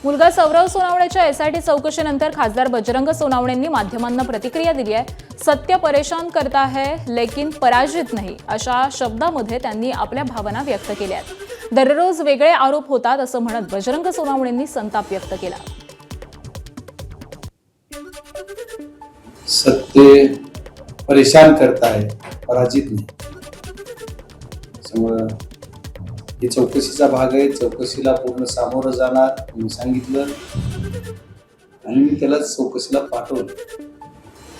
मुलगा सौरव सोनावणेच्या एसआयटी चौकशीनंतर खासदार बजरंग सोनावणेंनी माध्यमांना प्रतिक्रिया दिली आहे। सत्य परेशान करता है लेकिन पराजित नाही अशा शब्दांमध्ये त्यांनी आपल्या भावना व्यक्त केल्या आहेत। दररोज वेगळे आरोप होतात असं म्हणत बजरंग सोनावणेंनी संताप व्यक्त केला। सत्य परेशान करता है पराजित नाही। त्यामुळे ही चौकशीचा भाग आहे। चौकशीला पूर्ण सामोरं जाणार मी सांगितलं आणि मी त्याला चौकशीला पाठवलं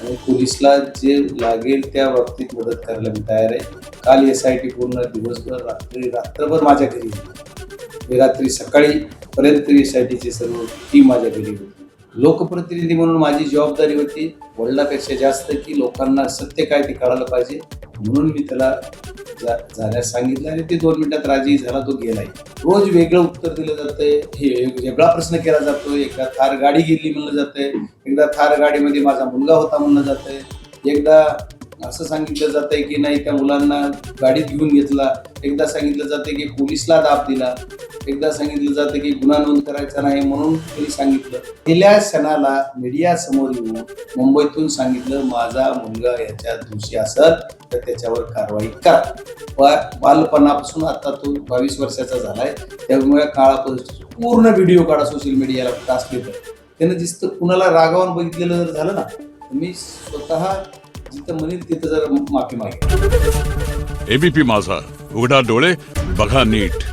आणि पोलिसला जे लागेल त्या बाबतीत मदत करायला मी तयार आहे। काल एसआयटी पूर्ण दिवसभर रात्रभर माझ्या घरी होती। रात्री सकाळी पर्यंत एसआयटीची सर्व टीम माझ्या घरी होती। लोकप्रतिनिधी म्हणून माझी जबाबदारी होती वडिलांपेक्षा जास्त की लोकांना सत्य काय ते कळायला पाहिजे, म्हणून मी त्याला जाण्यास सांगितलं आणि ते 2 मिनिटात राजी झाला, तो गेलाय। रोज वेगळं उत्तर दिलं जातंय, हे वेगळा प्रश्न केला जातोय। एकदा थार गाडी गेली म्हणलं जातंय, एकदा थार गाडीमध्ये माझा मुलगा होता म्हणलं जातंय, एकदा असं सांगितलं जातंय की नाही त्या मुलांना गाडीत घेऊन घेतला, एकदा सांगितलं जातंय की पोलिसला दाब दिला, एकदा सांगितलं जातं की गुन्हा नोंद करायचा नाही म्हणून त्यांनी सांगितलं। गेल्या क्षणाला मीडिया समोर येऊन मुंबईतून सांगितलं माझा मुलगा याच्या दोषी असेल तर त्याच्यावर कारवाई करा। बालपणापासून आता तो 22 वर्षाचा झालाय, त्यामुळे काळापासून पूर्ण व्हिडिओ काढा सोशल मीडियाला ट्रान्सलेट त्यानं दिसतं कुणाला रागावून बघितलेलं जर झालं ना तर मी स्वतः जिथं म्हणेल तिथं जर माफी मागेल। एबीपी माझा, उघडा डोळे बघा नीट।